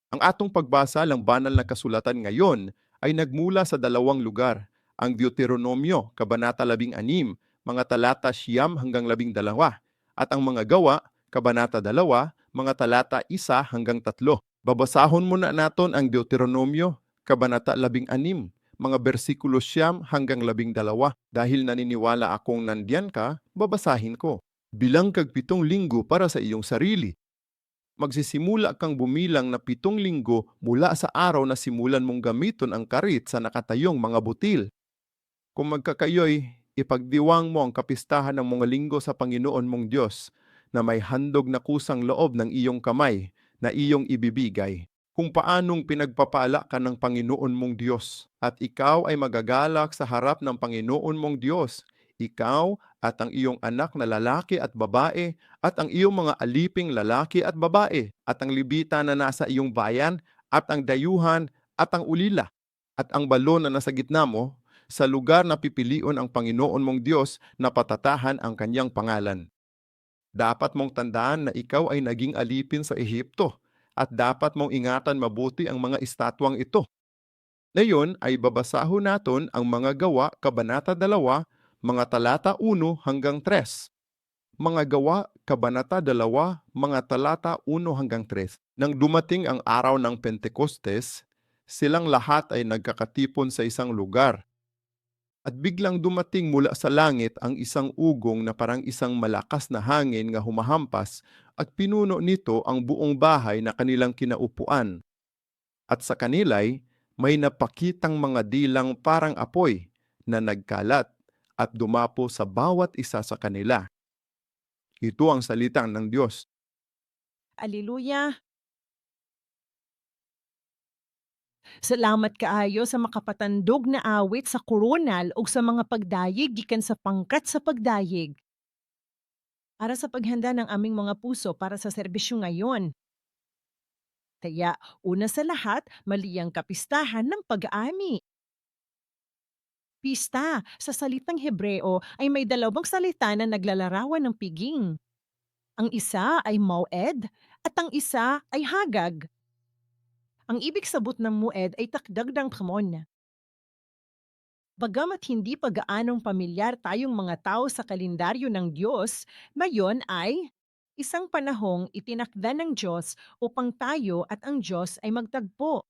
Ang atong pagbasa ng banal na kasulatan ngayon ay nagmula sa dalawang lugar, ang Deuteronomio, Kabanata 16, mga talata 9 hanggang 12, at ang mga gawa, Kabanata 2, mga talata 1 hanggang 3. Babasahon muna naton ang Deuteronomio, Kabanata 16, mga bersikulo 9 hanggang 12. Dahil naniniwala akong nandiyan ka, babasahin ko. Bilang kag 7 linggo para sa iyong sarili. Magsisimula kang bumilang na 7 linggo mula sa araw na simulan mong gamiton ang karit sa nakatayong mga butil. Kung magkakayoy, ipagdiwang mo ang kapistahan ng mga linggo sa Panginoon mong Diyos na may handog na kusang loob ng iyong kamay na iyong ibibigay. Kung paanong pinagpapala ka ng Panginoon mong Diyos at ikaw ay magagalak sa harap ng Panginoon mong Diyos, ikaw at ang iyong anak na lalaki at babae at ang iyong mga aliping lalaki at babae at ang libita na nasa iyong bayan at ang dayuhan at ang ulila at ang balon na nasa gitna mo sa lugar na pipilion ang Panginoon mong Diyos na patatahan ang kanyang pangalan. Dapat mong tandaan na ikaw ay naging alipin sa Ehipto at dapat mong ingatan mabuti ang mga estatwang ito. Ngayon ay babasahon naton ang mga gawa, Kabanata 2, mga talata 1 hanggang 3. Mga gawa, Kabanata 2, mga talata 1 hanggang 3. Nang dumating ang araw ng Pentecostes, silang lahat ay nagkakatipon sa isang lugar. At biglang dumating mula sa langit ang isang ugong na parang isang malakas na hangin nga humahampas at pinuno nito ang buong bahay na kanilang kinaupuan. At sa kanila'y may napakitang mga dilang parang apoy na nagkalat at dumapo sa bawat isa sa kanila. Ito ang salita ng Diyos. Aleluya! Salamat kaayo sa makapatandog na awit sa koronal ug sa mga pagdayig gikan sa pangkat sa pagdayig. Para sa paghanda ng aming mga puso para sa serbisyo ngayon. Kaya una sa lahat, maliyang kapistahan ng pag-aami. Pista sa salitang Hebreo ay may dalawang salita na naglalarawan ng piging. Ang isa ay Moed at ang isa ay Hagag. Ang ibig sabot ng Moed ay takdag ng Hamon. Bagamat hindi pa gaanong pamilyar tayong mga tao sa kalendaryo ng Diyos, mayon ay isang panahong itinakda ng Diyos upang tayo at ang Diyos ay magtagpo.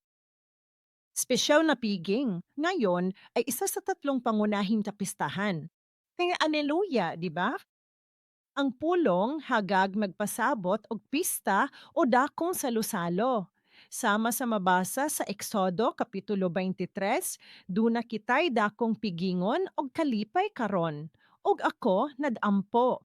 Espesyal na piging, ngayon ay isa sa tatlong pangunahing kapistahan. Kaya aleluya, di ba? Ang pulong, hagag magpasabot og pista o dakong salusalo. Sama sa mabasa sa Eksodo Kapitulo 23, duna kitay dakong pigingon og kalipay karon. Og ako nadampo.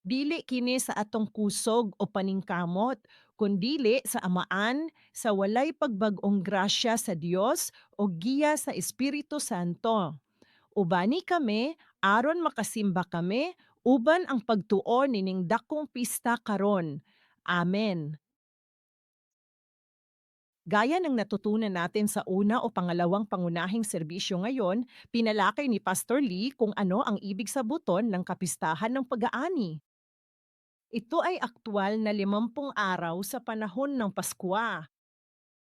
Dili kini sa atong kusog o paningkamot, kundili sa amaan, sa walay pagbag-ong grasya sa Dios o giya sa Espiritu Santo. Ubani kami, aron makasimba kami, uban ang pagtuo nining dakong pista karon. Amen. Gaya ng natutunan natin sa una o pangalawang pangunahing serbisyo ngayon, pinalakay ni Pastor Lee kung ano ang ibig sabuton ng kapistahan ng pag-aani. Ito ay aktwal na 50 araw sa panahon ng Pasko.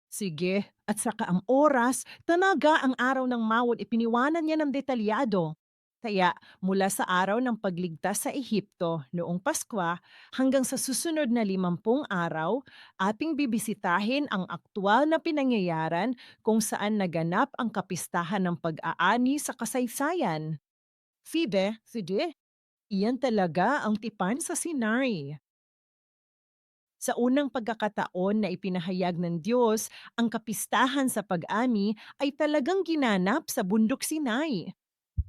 Sige, at saka ang oras, tanaga ang araw ng mawod ipiniwanan niya ng detalyado. Kaya mula sa araw ng pagligtas sa Ehipto noong Pasko hanggang sa susunod na 50 araw, ating bibisitahin ang aktwal na pinangyayaran kung saan naganap ang kapistahan ng pag-aani sa kasaysayan. Fibe, sige, iyan talaga ang tipan sa Sinai. Sa unang pagkakataon na ipinahayag ng Diyos, ang kapistahan sa pag-ami ay talagang ginanap sa bundok Sinai.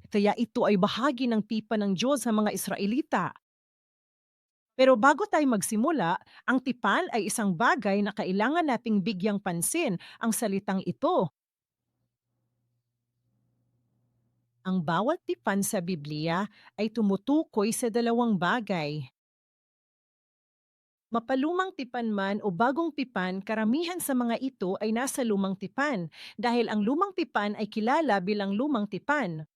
Kaya ito ay bahagi ng tipan ng Diyos sa mga Israelita. Pero bago tayo magsimula, ang tipan ay isang bagay na kailangan nating bigyang pansin ang salitang ito. Ang bawat tipan sa Biblia ay tumutukoy sa dalawang bagay. Mapalumang tipan man o bagong tipan, karamihan sa mga ito ay nasa lumang tipan dahil ang lumang tipan ay kilala bilang lumang tipan.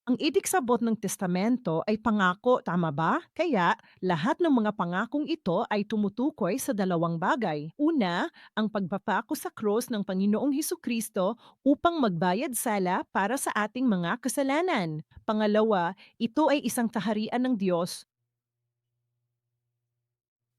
Ang ibig sabot ng testamento ay pangako, tama ba? Kaya lahat ng mga pangakong ito ay tumutukoy sa dalawang bagay. Una, ang pagpapako sa krus ng Panginoong Hesukristo upang magbayad sala para sa ating mga kasalanan. Pangalawa, ito ay isang kaharian ng Diyos.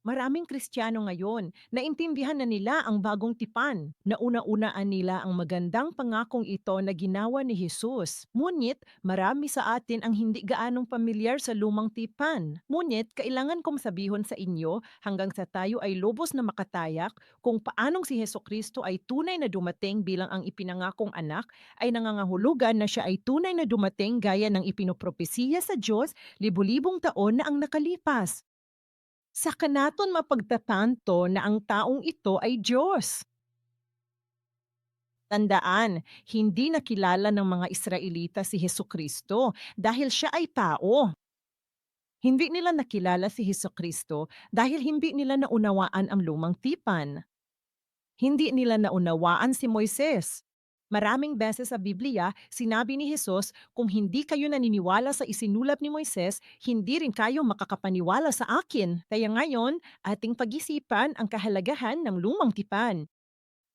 Maraming Kristiyano ngayon, naintindihan na nila ang bagong tipan. Nauna-unaan nila ang magandang pangakong ito na ginawa ni Jesus. Ngunit, marami sa atin ang hindi gaanong pamilyar sa lumang tipan. Ngunit, kailangan kong sabihin sa inyo hanggang sa tayo ay lubos na makatayak kung paanong si Heso Kristo ay tunay na dumating bilang ang ipinangakong anak, ay nangangahulugan na siya ay tunay na dumating gaya ng ipinopropesiya sa Diyos libu-libong taon na ang nakalipas. Saka naton mapagtatanto na ang taong ito ay Diyos. Tandaan, hindi nakilala ng mga Israelita si Hesukristo dahil siya ay tao. Hindi nila nakilala si Hesukristo dahil hindi nila naunawaan ang lumang tipan. Hindi nila naunawaan si Moises. Maraming beses sa Biblia, sinabi ni Jesus, kung hindi kayo naniniwala sa isinulat ni Moises, hindi rin kayo makakapaniwala sa akin. Kaya ngayon, ating pag-isipan ang kahalagahan ng lumang tipan.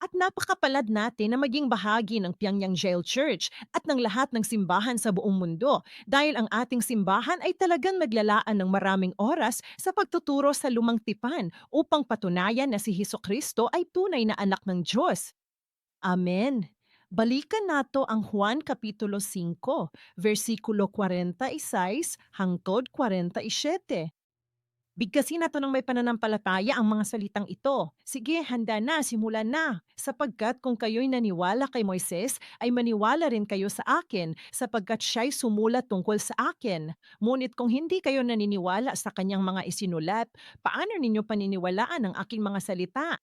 At napakapalad natin na maging bahagi ng Pyongyang Jail Church at ng lahat ng simbahan sa buong mundo dahil ang ating simbahan ay talagang naglalaan ng maraming oras sa pagtuturo sa lumang tipan upang patunayan na si Hesus Kristo ay tunay na anak ng Diyos. Amen. Balikan nato ang Juan Kapitulo 5, versikulo 46 hangtod 47. Bigkasin nato ng may pananampalataya ang mga salitang ito. Sige, handa na, simulan na. Sapagkat kung kayo'y naniwala kay Moises, ay maniwala rin kayo sa akin, sapagkat siya'y sumulat tungkol sa akin. Ngunit kung hindi kayo naniniwala sa kanyang mga isinulat, paano ninyo paniniwalaan ang aking mga salita?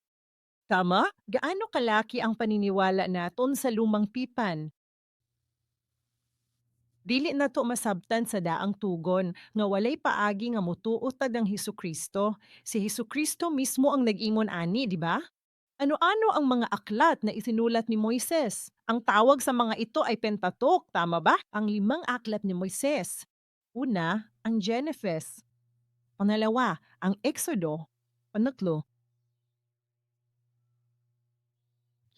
Tama? Gaano kalaki ang paniniwala naton sa lumang tipan? Dili na to masabtan sa daang tugon nga walay paagi nga mutuotag ang Hesukristo. Si Hesukristo mismo ang nag-ingon ani, di ba? Ano-ano ang mga aklat na isinulat ni Moises? Ang tawag sa mga ito ay Pentateuch, tama ba? Ang limang aklat ni Moises. Una, ang Genesis. Pangalawa, ang Exodo. Pangatlo,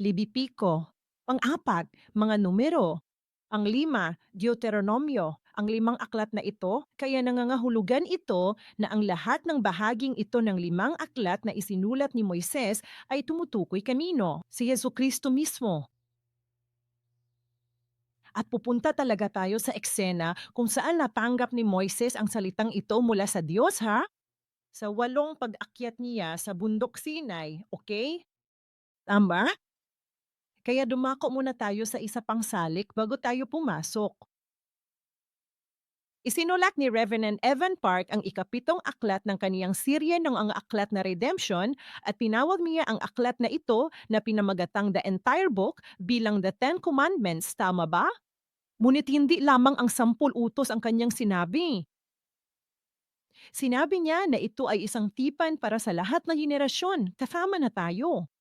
Libipiko. Pang-apat, mga numero. Pang-lima, Deuteronomio. Ang limang aklat na ito, kaya nangangahulugan ito na ang lahat ng bahaging ito ng limang aklat na isinulat ni Moises ay tumutukoy kanino? Si Yesu Kristo mismo. At pupunta talaga tayo sa eksena kung saan natanggap ni Moises ang salitang ito mula sa Diyos, ha? Sa 8 pag-akyat niya sa bundok Sinai, okay? Tama? Kaya dumako muna tayo sa isa pang salik bago tayo pumasok. Isinulat ni Reverend Evan Park ang ikapitong aklat ng kaniyang serye ng ang aklat na Redemption at pinawag niya ang aklat na ito na pinamagatang The Entire Book bilang The Ten Commandments, tama ba? Ngunit hindi lamang ang 10 utos ang kanyang sinabi. Sinabi niya na ito ay isang tipan para sa lahat ng henerasyon, kasama na tayo.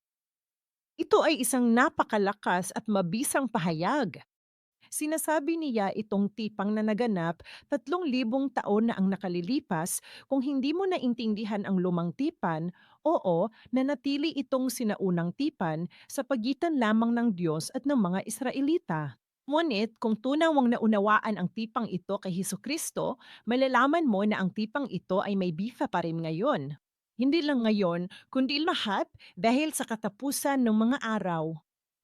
Ito ay isang napakalakas at mabisang pahayag. Sinasabi niya itong tipang na naganap 3,000 taon na ang nakalilipas kung hindi mo naintindihan ang lumang tipan, oo, nanatili itong sinaunang tipan sa pagitan lamang ng Diyos at ng mga Israelita. Ngunit kung tunaw mong naunawaan ang tipang ito kay Hesus Kristo, malalaman mo na ang tipang ito ay may bisa pa rin ngayon. Hindi lang ngayon, kundi lahat dahil sa katapusan ng mga araw.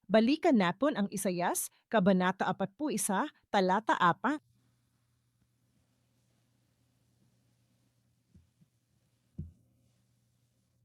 Balikan naton ang Isayas, Kabanata 41, Talata 4.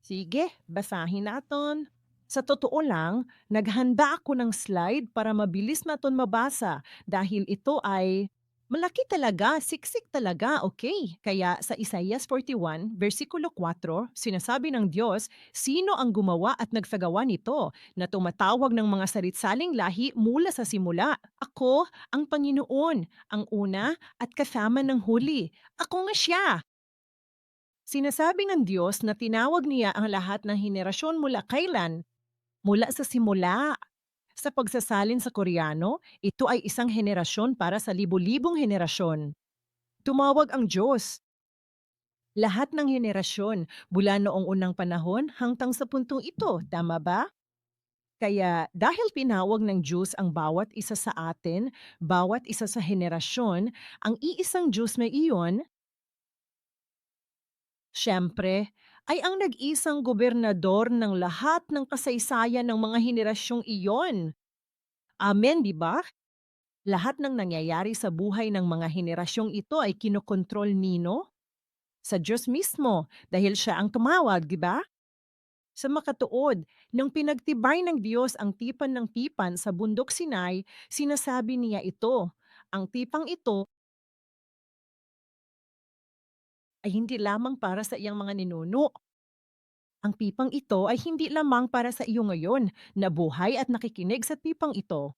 Sige, basahin naton. Sa totoo lang, naghanda ako ng slide para mabilis naton mabasa dahil ito ay malaki talaga, siksik talaga, okay? Kaya sa Isaias 41, versikulo 4, sinasabi ng Diyos, sino ang gumawa at nagsagawa nito na tumatawag ng mga salit-saling lahi mula sa simula? Ako, ang Panginoon, ang una at kasama ng huli. Ako nga siya. Sinasabi ng Diyos na tinawag niya ang lahat ng henerasyon mula kailan? Mula sa simula. Sa pagsasalin sa Koreano, ito ay isang henerasyon para sa libu-libong henerasyon. Tumawag ang Diyos. Lahat ng henerasyon, mula noong unang panahon hanggang sa puntong ito, tama ba? Kaya dahil pinawag ng Diyos ang bawat isa sa atin, bawat isa sa henerasyon, ang iisang Diyos na iyon, siyempre, ay ang nag-isang gobernador ng lahat ng kasaysayan ng mga henerasyong iyon. Amen, di ba? Lahat ng nangyayari sa buhay ng mga henerasyong ito ay kinokontrol nino sa Diyos mismo dahil siya ang tumawag, di ba? Sa makatuod, nang pinagtibay ng Diyos ang tipan ng tipan sa bundok Sinai, sinasabi niya ito. Ang tipang ito ay hindi lamang para sa iyang mga ninuno. Ang tipang ito ay hindi lamang para sa iyo ngayon na buhay at nakikinig sa tipang ito.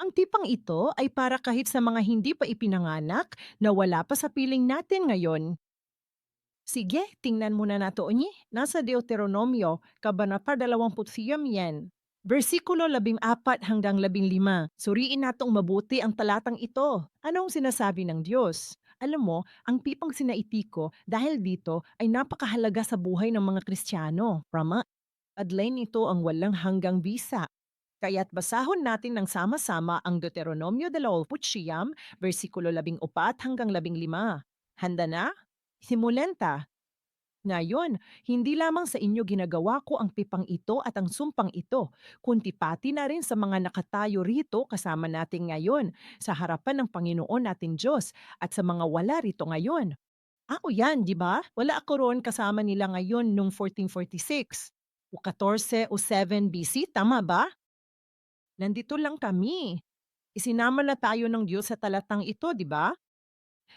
Ang tipang ito ay para kahit sa mga hindi pa ipinanganak na wala pa sa piling natin ngayon. Sige, tingnan muna nato ni. Nasa Deuteronomio, Kabanata 29 yan. Versikulo 14 hanggang 15. Suriin natong mabuti ang talatang ito. Anong sinasabi ng Diyos? Alam mo, ang pipang sinaiti ko dahil dito ay napakahalaga sa buhay ng mga Kristiyano. Rama, adlay nito ang walang hanggang bisa. Kaya't basahon natin ng sama-sama ang Deuteronomio 29, versikulo 14 hanggang 15. Handa na? Simulan ta. Ngayon, hindi lamang sa inyo ginagawa ko ang pipang ito at ang sumpang ito, kundi pati na rin sa mga nakatayo rito kasama natin ngayon, sa harapan ng Panginoon nating Diyos at sa mga wala rito ngayon. O yan, di ba? Wala ako roon kasama nila ngayon nung 1446 o 14 o 7 BC, tama ba? Nandito lang kami. Isinama na tayo ng Diyos sa talatang ito, di ba?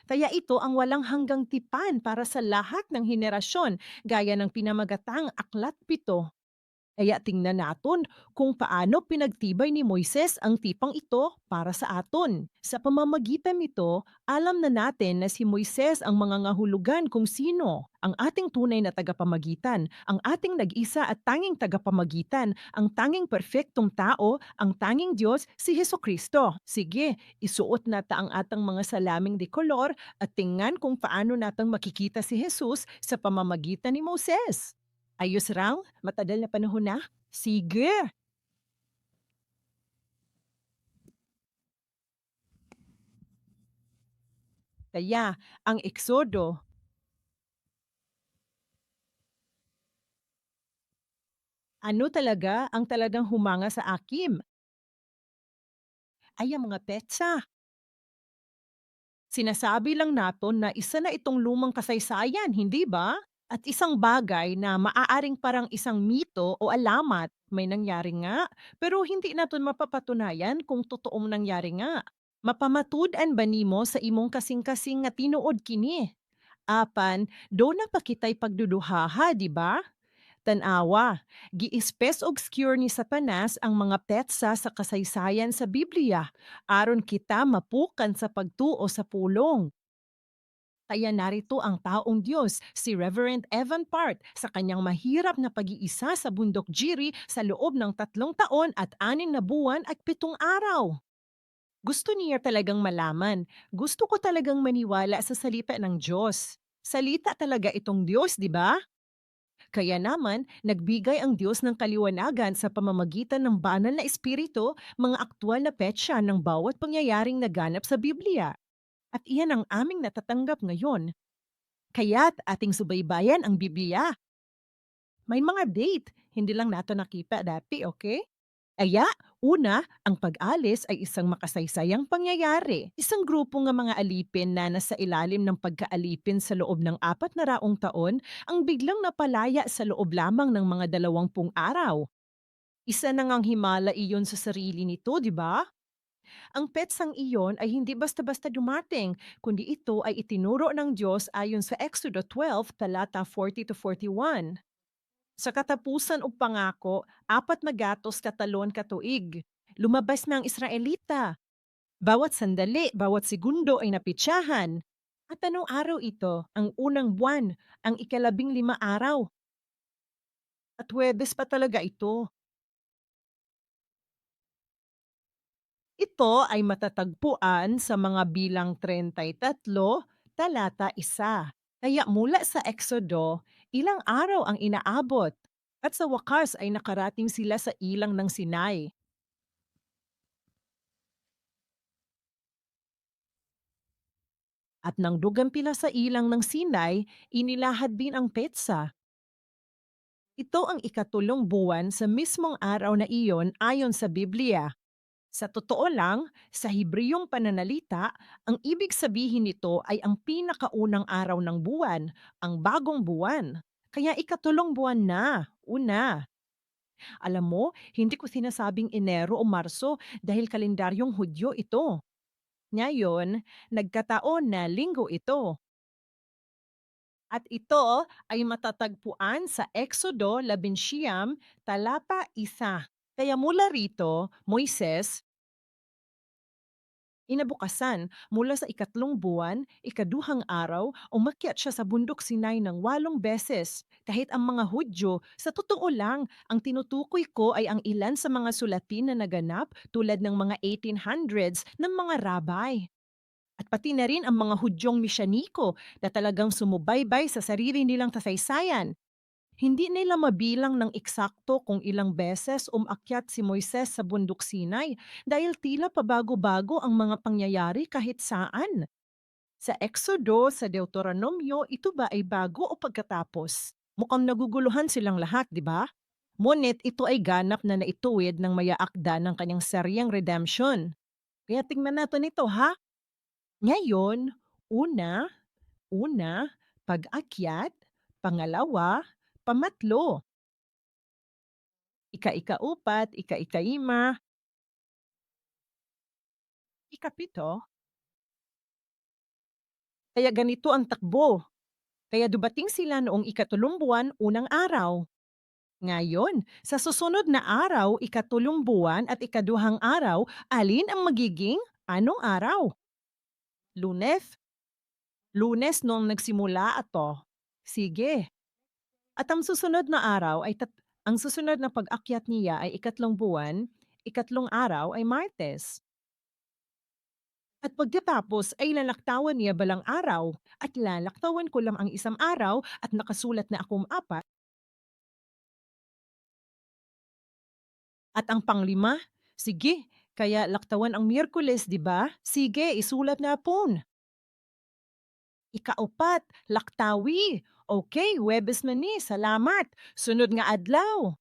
Kaya ito ang walang hanggang tipan para sa lahat ng henerasyon, gaya ng pinamagatang Aklat 7. Kaya tingnan natin kung paano pinagtibay ni Moises ang tipang ito para sa aton. Sa pamamagitan nito, alam na natin na si Moises ang mangangahulugan kung sino ang ating tunay na tagapamagitan, ang ating nag-isa at tanging tagapamagitan, ang tanging perpektong tao, ang tanging Diyos, si Heso Kristo. Sige, isuot nata ang atang mga salaming de kolor at tingnan kung paano natang makikita si Jesus sa pamamagitan ni Moses. Ayos raw? Matagal na panahon na? Sige. Kaya, ang Eksodo, ano talaga ang talagang humanga sa akim? Ay ang mga petsa. Sinasabi lang naton na isa na itong lumang kasaysayan, hindi ba? At isang bagay na maaaring parang isang mito o alamat, may nangyari nga, pero hindi naton mapapatunayan kung totoong nangyari nga. Mapamatud-an ba nimo sa imong kasing-kasing nga tinuod kini? Apan, do na pa kita'y pagduduhaha, di ba? Tanawa, gi-espes obscure ni Satanas ang mga petsa sa kasaysayan sa Biblia, aron kita mapukan sa pagtuo sa pulong. Kaya narito ang taong Diyos, si Reverend Evan Part, sa kanyang mahirap na pag-iisa sa bundok Jiri sa loob ng 3 taon at 6 na buwan at 7 araw. Gusto niya talagang malaman. Gusto ko talagang maniwala sa salita ng Diyos. Salita talaga itong Diyos, di ba? Kaya naman, nagbigay ang Diyos ng kaliwanagan sa pamamagitan ng banal na espiritu, mga aktwal na petsa ng bawat pangyayaring naganap sa Biblia. At iyan ang aming natatanggap ngayon. Kaya't ating subaybayan ang Biblia. May mga date, hindi lang nato nakita dati, okay? Kaya, una, ang pag-alis ay isang makasaysayang pangyayari. Isang grupo ng mga alipin na nasa ilalim ng pagkaalipin sa loob ng 400 taon ang biglang napalaya sa loob lamang ng mga 20 araw. Isa na ngang himala iyon sa sarili nito, di ba? Ang petsang iyon ay hindi basta-basta dumating, kundi ito ay itinuro ng Diyos ayon sa Exodo 12, talata 40 to 41. Sa katapusan og pangako, 4 katalon katuig. Lumabas na ang Israelita. Bawat sandali, bawat segundo ay napitsahan. At anong araw ito? Ang unang buwan, ang ika-15 araw. At Huwebes pa talaga ito. Ito ay matatagpuan sa mga bilang 33, talata 1. Kaya mula sa Eksodo, ilang araw ang inaabot, at sa wakas ay nakarating sila sa ilang ng Sinai. At nang dugampila sa ilang ng Sinai, inilahad din ang petsa. Ito ang ikatulong buwan sa mismong araw na iyon ayon sa Biblia. Sa totoo lang, sa Hebreyong pananalita, ang ibig sabihin nito ay ang pinakaunang araw ng buwan, ang bagong buwan. Kaya ikatulong buwan na, una. Alam mo, hindi ko sinasabing Enero o Marso dahil kalendaryong Hudyo ito. Ngayon, nagkataon na linggo ito. At ito ay matatagpuan sa Exodo 11, talata 1. Kaya mula rito, Moises, inabukasan, mula sa ikatlong buwan, ikaduhang araw, umakyat siya sa bundok Sinai ng 8 beses. Kahit ang mga Hudyo, sa totoo lang, ang tinutukoy ko ay ang ilan sa mga sulatin na naganap tulad ng mga 1800s ng mga rabay. At pati na rin ang mga Hudyong Misyaniko na talagang sumubaybay sa sarili nilang kasaysayan. Hindi nila mabilang ng eksakto kung ilang beses umakyat si Moises sa bundok Sinai dahil tila pabago-bago ang mga pangyayari kahit saan. Sa Exodo, sa Deuteronomyo, ito ba ay bago o pagkatapos? Mukhang naguguluhan silang lahat, di ba? Ngunit ito ay ganap na naituwid ng maya-akda ng kanyang seryeng redemption. Kaya tingnan natin ito ha. Ngayon, una, una, pag-akyat, pangalawa, pamatlo, ika-ikaupat, ika-ikaima, ikapito. Kaya ganito ang takbo. Kaya dumating sila noong ikatulong buwan, unang araw. Ngayon, sa susunod na araw, ikatulong buwan at ikaduhang araw, alin ang magiging anong araw? Lunes? Lunes noong nagsimula ato. Sige. At ang susunod na araw ay ang susunod na pag-akyat niya ay ikatlong buwan, ikatlong araw ay Martes. At pagkatapos ay lalaktawan niya balang araw, at lalaktawan ko lang ang isang araw at nakasulat na akong apat. At ang panglima, sige, kaya laktawan ang Miyerkules, di ba? Sige, isulat na pon. Ikaapat, laktawi. Okay, Webes na ni, salamat. Sunod nga adlaw.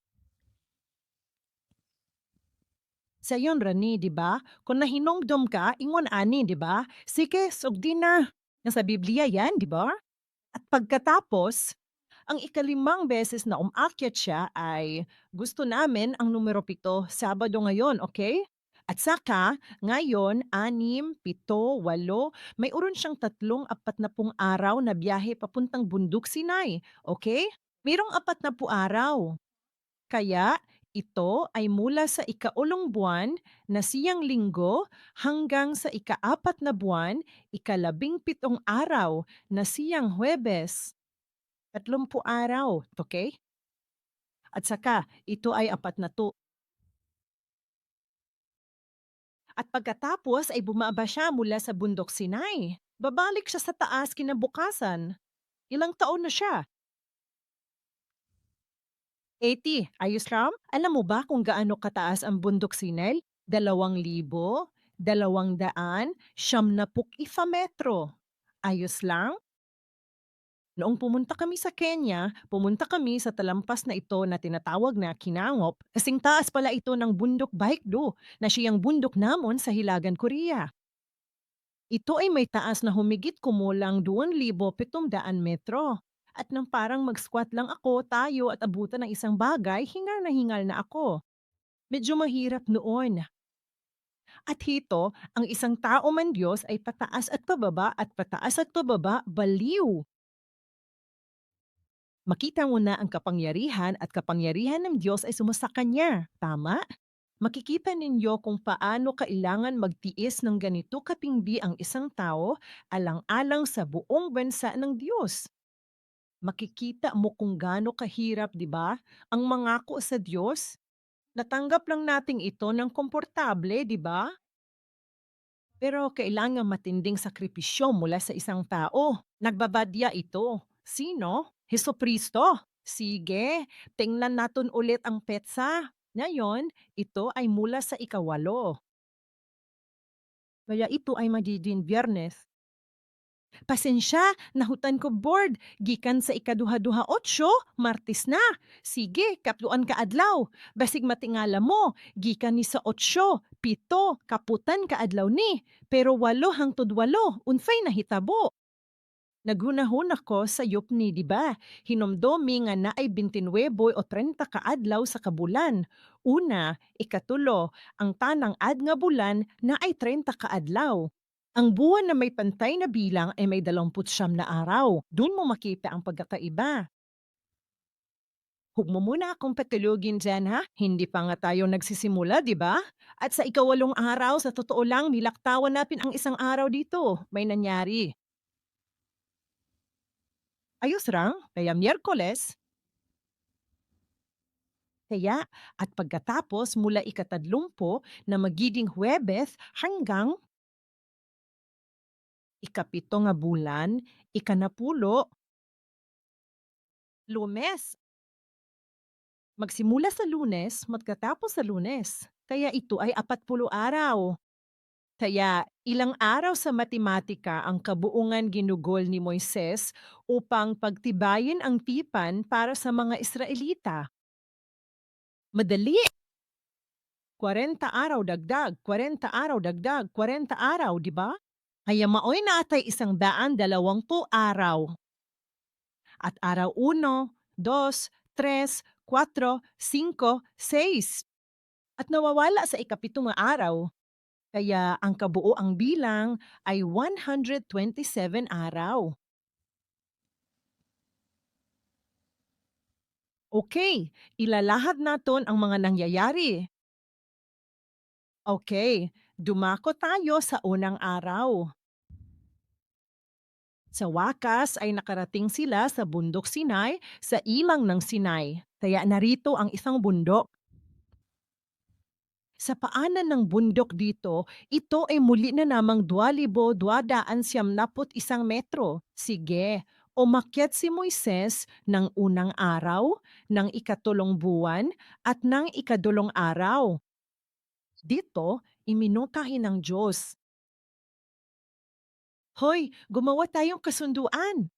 Sayon rani, di ba? Kung nahinomdom ka, ingon ani, di ba? Sige, sugdi na. Nasa Biblia yan, di ba? At pagkatapos, ang ikalimang beses na umakyat siya ay gusto namin ang numero 7, Sabado ngayon, okay? At saka, ngayon, 6, 7, 8, may uron siyang 40 araw na biyahe papuntang bundok Sinai, okay? Mayroong 40 araw. Kaya, ito ay mula sa ikaulong buwan na siyang linggo hanggang sa ikaapat na buwan, ikalabing-pitong araw na siyang Huwebes. 30 araw, okay? At saka, ito ay apat na to. At pagkatapos ay bumaba siya mula sa bundok Sinai. Babalik siya sa taas kinabukasan. Ilang taon na siya? 80. Ayos lang? Alam mo ba kung gaano kataas ang bundok Sinai? 2,000, 200, 100 metro. Ayos lang? Noong pumunta kami sa Kenya, pumunta kami sa talampas na ito na tinatawag na Kinangop, kasing taas pala ito ng bundok Baekdu na siyang bundok namon sa Hilagan, Korea. Ito ay may taas na humigit kumulang 2,700 metro. At nang parang mag-squat lang ako, tayo at abutan ng isang bagay, hingal na ako. Medyo mahirap noon. At hito, ang isang tao man Diyos ay pataas at pababa at pataas at pababa, baliw. Makita mo na ang kapangyarihan at kapangyarihan ng Diyos ay sumasa kanya. Tama? Makikita ninyo kung paano kailangan magtiis ng ganito katindi ang isang tao alang-alang sa buong bansa ng Diyos. Makikita mo kung gaano kahirap, di ba? Ang mangako sa Diyos. Natanggap lang nating ito ng komportable, di ba? Pero kailangan matinding sakripisyo mula sa isang tao. Nagbabadya ito. Sino? Hesus. Sige, tingnan natin ulit ang petsa. Ngayon, ito ay mula sa ikawalo. Kaya ito ay magiging Biyernes. Pasensya, nahutan ko board. Gikan sa ikaduha-duha otso, Martes na. Sige, kapluan ka adlaw. Basig matingala mo, gikan ni sa otso, pito, kaputan ka adlaw ni. Pero walo hangtod walo, unfay nahitabo. Naghunahon ako sa yupni, di ba? Hinomdomi nga na ay 29 o 30 ka adlaw sa kabulan. Una, ikatulo, ang tanang ad nga bulan na ay 30 ka adlaw. Ang buwan na may pantay na bilang ay may 29 na araw. Doon mo makita ang pagkakaiba. Huwag mo muna akong patulugin dyan, ha? Hindi pa nga tayo nagsisimula, di ba? At sa ikawalong araw, sa totoo lang, nilaktawan natin ang isang araw dito. May nangyari. Ayos lang, kaya Miyerkules, kaya at pagkatapos mula ikatadlumpo na magiging Huwebes hanggang ikapito nga bulan, ikanapulo, Lunes. Magsimula sa Lunes, magkatapos sa Lunes. Kaya ito ay 40 araw. Kaya ilang araw sa matematika ang kabuungan ginugol ni Moises upang pagtibayin ang tipan para sa mga Israelita. Madali! 40 araw dagdag, 40 araw dagdag, 40 araw, di ba? Kaya maoy na atay 120 araw. At araw 1, 2, 3, 4, 5, 6. At nawawala sa ikapitong nga araw. Kaya ang kabuoang bilang ay 127 araw. Okay, ilalahad naton ang mga nangyayari. Okay, dumako tayo sa unang araw. Sa wakas ay nakarating sila sa bundok Sinai sa ilang ng Sinai. Kaya narito ang isang bundok. Sa paanan ng bundok dito, ito ay muli na namang 2,291 metro. Sige, umakyat si Moises ng unang araw, ng ikatulong buwan, at ng ikadulong araw. Dito, iminutahin ng Diyos. Hoy, gumawa tayong kasunduan.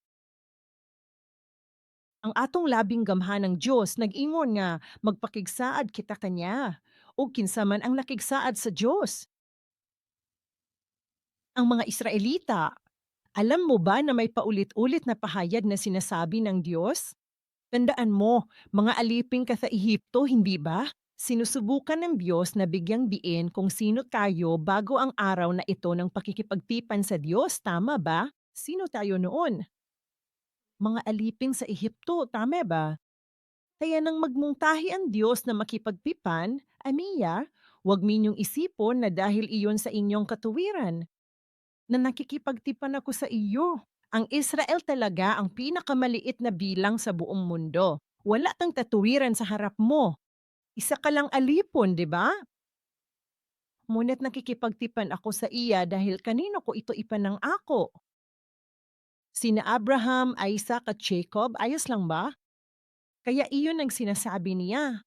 Ang atong labing gamhan ng Diyos nag-ingon nga magpakigsaad kita kanya. O kinsa man ang nakigsaad sa Diyos. Ang mga Israelita, alam mo ba na may paulit-ulit na pahayag na sinasabi ng Diyos? Tandaan mo, mga aliping ka sa Ehipto, hindi ba? Sinusubukan ng Diyos na bigyang diin kung sino tayo bago ang araw na ito ng pakikipagtipan sa Diyos, tama ba? Sino tayo noon? Mga aliping sa Ehipto, tama ba? Kaya nang magmungtahi ang Diyos na makipagtipan, Amiya, huwag minyong isipon na dahil iyon sa inyong katuwiran, na nakikipagtipan ako sa iyo. Ang Israel talaga ang pinakamaliit na bilang sa buong mundo. Wala kang tatuwiran sa harap mo. Isa ka lang alipon, di ba? Ngunit nakikipagtipan ako sa iya dahil kanino ko ito ipanang ako. Sina Abraham, Isaac at Jacob, ayos lang ba? Kaya iyon ang sinasabi niya.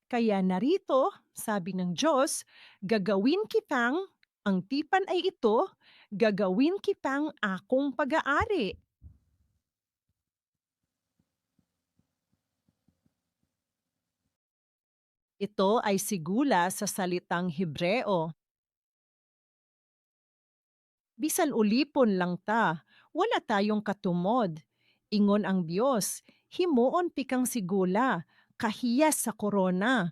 Kaya narito, sabi ng Diyos, gagawin kitang, ang tipan ay ito, gagawin kitang akong pag-aari. Ito ay sigula sa salitang Hebreo. Bisan ulipon lang ta, wala tayong katumod. Ingon ang Diyos, himuon pikang sigula, kahiyas sa korona.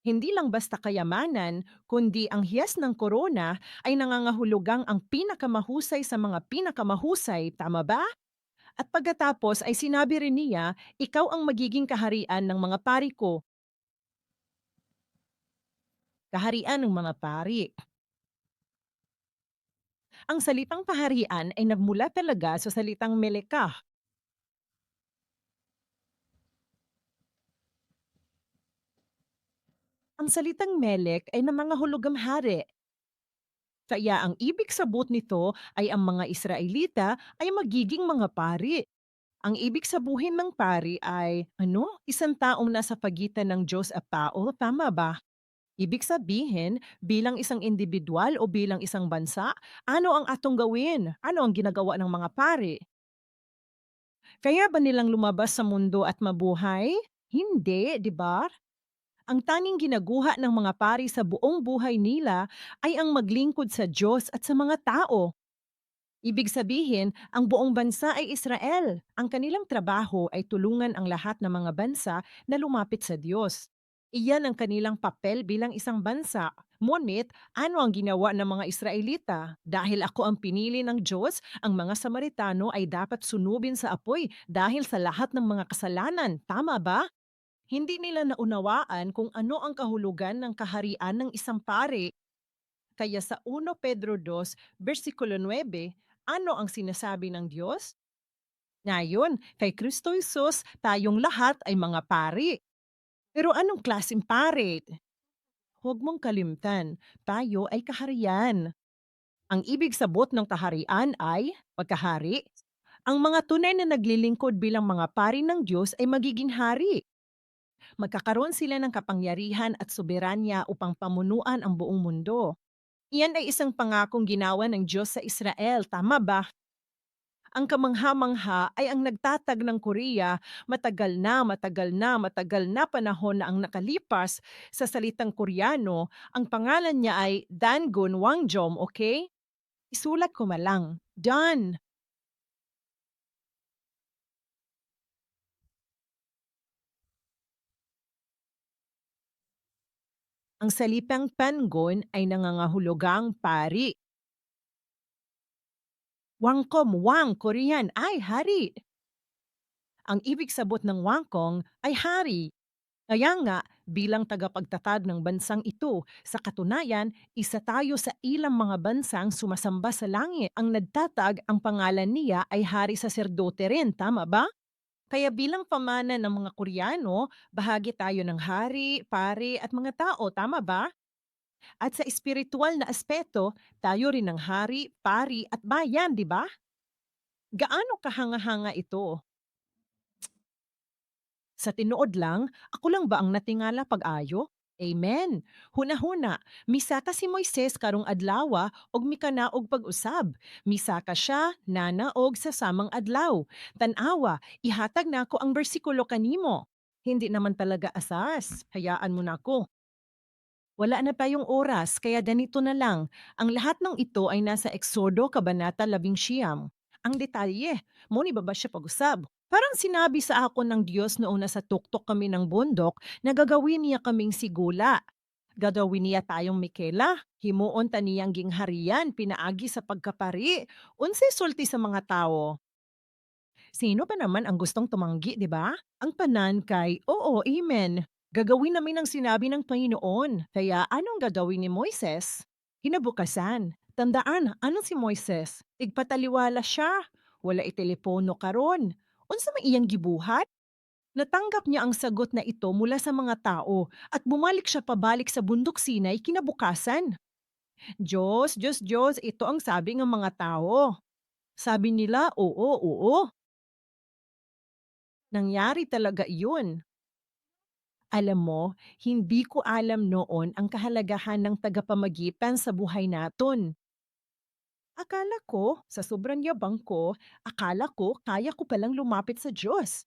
Hindi lang basta kayamanan, kundi ang hiyas ng korona ay nangangahulugang ang pinakamahusay sa mga pinakamahusay, tama ba? At pagkatapos ay sinabi rin niya, ikaw ang magiging kaharian ng mga pari ko, kaharian ng mga pari. Ang salitang paharian ay nagmula talaga sa salitang melekah. Ang salitang melek ay namangahulugang hari. Kaya ang ibig sabot nito ay ang mga Israelita ay magiging mga pari. Ang ibig sabuhin ng pari ay, isang taong nasa pagitan ng Diyos at tao, tama ba? Ibig sabihin, bilang isang individual o bilang isang bansa, ano ang atong gawin? Ano ang ginagawa ng mga pari? Kaya ba nilang lumabas sa mundo at mabuhay? Hindi, di ba? Ang tanging ginaguha ng mga pari sa buong buhay nila ay ang maglingkod sa Diyos at sa mga tao. Ibig sabihin, ang buong bansa ay Israel. Ang kanilang trabaho ay tulungan ang lahat ng mga bansa na lumapit sa Diyos. Iyan ang kanilang papel bilang isang bansa. Ngunit, ano ang ginawa ng mga Israelita? Dahil ako ang pinili ng Diyos, ang mga Samaritano ay dapat sunubin sa apoy dahil sa lahat ng mga kasalanan. Tama ba? Hindi nila naunawaan kung ano ang kahulugan ng kaharian ng isang pari. Kaya sa 1 Pedro 2, versikulo 9, ano ang sinasabi ng Diyos? Ngayon, kay Kristo Jesus, tayong lahat ay mga pari. Pero anong klaseng pari? Huwag mong kalimtan, tayo ay kaharian. Ang ibig sabot ng kaharian ay pagkahari. Ang mga tunay na naglilingkod bilang mga pari ng Diyos ay magiging hari. Magkakaroon sila ng kapangyarihan at soberanya upang pamunuan ang buong mundo. Iyan ay isang pangakong ginawa ng Diyos sa Israel, tama ba? Ang kamangha-mangha ay ang nagtatag ng Korea matagal na panahon na ang nakalipas sa salitang Koreano. Ang pangalan niya ay Dangun Wangjom, okay? Isulat ko malang. Dan. Ang salipang Pangon ay nangangahulugang pari. Wangkom, Wang, Korean, ay hari. Ang ibig sabot ng Wangkong ay hari. Kaya nga, bilang tagapagtatag ng bansang ito, sa katunayan, isa tayo sa ilang mga bansang sumasamba sa langit. Ang nagtatag, ang pangalan niya ay hari saserdote rin, tama ba? Kaya bilang pamana ng mga Koreano, bahagi tayo ng hari, pari at mga tao, tama ba? At sa espiritual na aspeto, tayo rin ng hari, pari at bayan, di ba? Gaano kahanga-hanga ito? Sa tinuod lang, ako lang ba ang natingala pag-ayo? Amen. Huna-huna, misaka si Moises karong adlawa og mikanaog pag-usab. Misaka siya, nana og sa samang adlaw. Tanawa, ihatag na ako ang bersikulo kanimo. Hindi naman talaga asas. Hayaan mo na ako. Wala na tayong oras, kaya ganito na lang. Ang lahat ng ito ay nasa Eksodo Kabanata 11. Ang detalye, mo ni ba siya pag-usab? Parang sinabi sa ako ng Diyos noong nasa tuktok kami ng bundok na gagawin niya kaming sigula. Gagawin niya tayong Mikela, himuon ta niyang gingharian, pinaagi sa pagkapari. Unsay sulti sa mga tao? Sino pa naman ang gustong tumanggi, di ba? Ang panan kay, oo, amen. Gagawin namin ang sinabi ng Panginoon. Kaya anong gagawin ni Moises? Kinabukasan. Tandaan, ano si Moises? Tigpataliwala siya. Wala itelepono karon. Unsa may iyang gibuhat? Natanggap niya ang sagot na ito mula sa mga tao at bumalik siya pabalik sa bundok Sinai kinabukasan. Diyos, Diyos, Diyos, ito ang sabi ng mga tao. Sabi nila, oo, oo. Nangyari talaga iyon. Alam mo, hindi ko alam noon ang kahalagahan ng tagapamagitan sa buhay naton. Akala ko, sa sobrang yabang ko, akala ko kaya ko palang lumapit sa Diyos.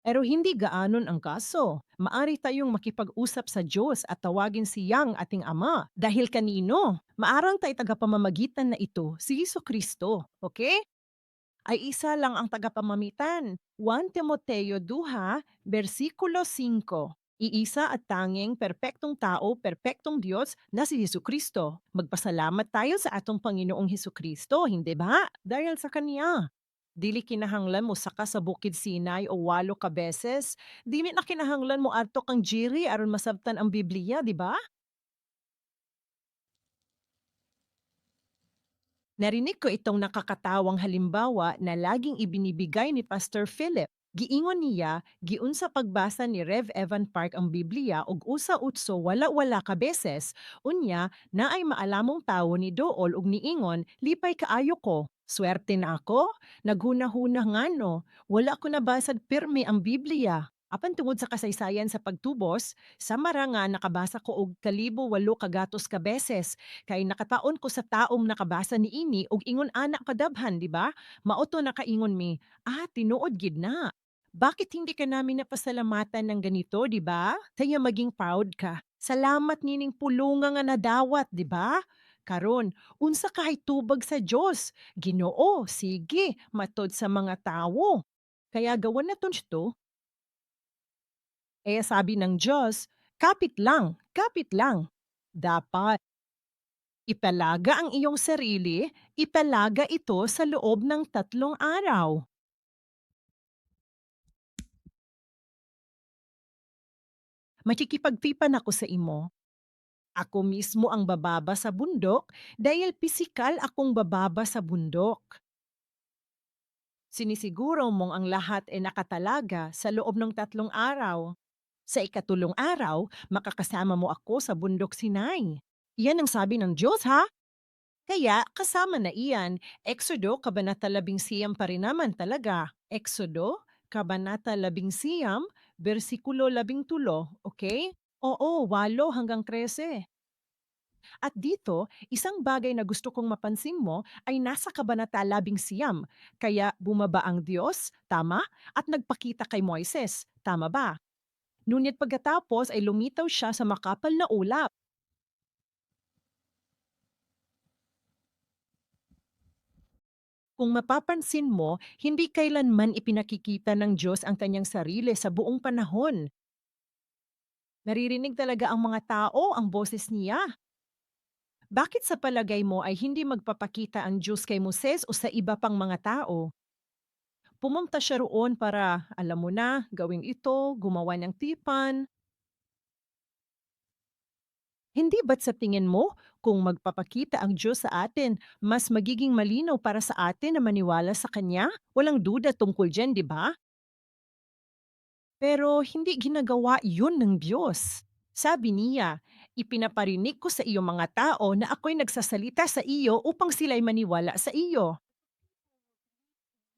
Pero hindi gaanon ang kaso. Maari tayong makipag-usap sa Diyos at tawagin siyang ating Ama. Dahil kanino? Maarang tayo tagapamamagitan na ito, si Hesus Kristo. Okay? Ay isa lang ang tagapamamitan. 1 Timoteo 2, versikulo 5. Iisa at tanging perpektong tao, perpektong Diyos na si Hesus Kristo. Magpasalamat tayo sa atong Panginoong Hesus Kristo, hindi ba? Dahil sa Kanya. Dili kinahanglan mo saka sa bukid Sinai o 8 ka beses. Dili na kinahanglan mo adto kang jiri aron masabtan ang Biblia, di ba? Narinig ko itong nakakatawang halimbawa na laging ibinibigay ni Pastor Philip. Giingon niya, giun sa pagbasa ni Rev. Evan Park ang Biblia ug usa-utso wala-wala ka beses, unya na ay maalamong tawo ni Dool ug niingon, lipay kaayo ko. Swerte na ako, naghunahuna ngano, wala ko nabasad pirmi ang Biblia. Apan tungod sa kasaysayan sa pagtubos, samara nga nakabasa ko og 1,800 ka beses, kay nakataon ko sa taong nakabasa niini ug ingon ana kadabhan, di ba? Mao to nakaingon mi, tinuod gid na. Bakit hindi ka namin napasalamatan ng ganito, 'di ba? Kaya maging proud ka. Salamat nining pulunga nga nadawat, 'di ba? Karon, unsa kay tubag sa Dios? Ginoo, sige, matod sa mga tawo. Kaya gawan naton to. Sabi ng Diyos, kapit lang. Dapat ipalaga ang iyong sarili, ipalaga ito sa loob ng 3 araw. Makikipagtipan ako sa imo. Ako mismo ang bababa sa bundok dahil pisikal akong bababa sa bundok. Sinisiguro mong ang lahat ay nakatalaga sa loob ng 3 araw. Sa ikatulong araw, makakasama mo ako sa bundok Sinai. Iyan ang sabi ng Diyos, ha? Kaya kasama na iyan. Exodo, Kabanata 11 pa rin naman talaga. Exodo, Kabanata 11, versikulo 13, okay? Oo, 8 hanggang 13. At dito, isang bagay na gusto kong mapansin mo ay nasa Kabanata 11, kaya bumaba ang Diyos, tama? At nagpakita kay Moises, tama ba? Ngunit pagkatapos ay lumitaw siya sa makapal na ulap. Kung mapapansin mo, hindi kailanman ipinakikita ng Diyos ang kanyang sarili sa buong panahon. Naririnig talaga ang mga tao ang boses niya. Bakit sa palagay mo ay hindi magpapakita ang Diyos kay Moses o sa iba pang mga tao? Pumunta siya roon para, alam mo na, gawing ito, gumawa ng tipan. Hindi ba't sa tingin mo, kung magpapakita ang Diyos sa atin, mas magiging malinaw para sa atin na maniwala sa Kanya? Walang duda tungkol dyan, di ba? Pero hindi ginagawa yun ng Diyos. Sabi niya, ipinaparinig ko sa iyo mga tao na ako'y nagsasalita sa iyo upang sila'y maniwala sa iyo.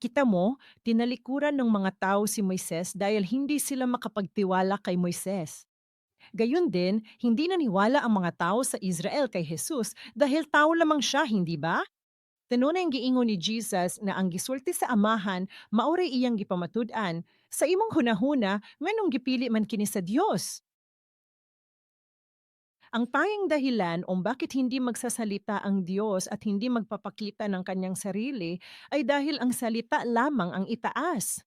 Kita mo, tinalikuran ng mga tao si Moises dahil hindi sila makapagtiwala kay Moises. Gayun din, hindi naniwala ang mga tao sa Israel kay Jesus dahil tao lamang siya, hindi ba? Tanunay ang giingon ni Jesus na ang gisulti sa amahan, maoray iyang gipamatud-an. Sa imong hunahuna, nganong gipili man kini sa Dios? Ang tanging dahilan kung bakit hindi magsasalita ang Diyos at hindi magpapakita ng kanyang sarili ay dahil ang salita lamang ang itaas.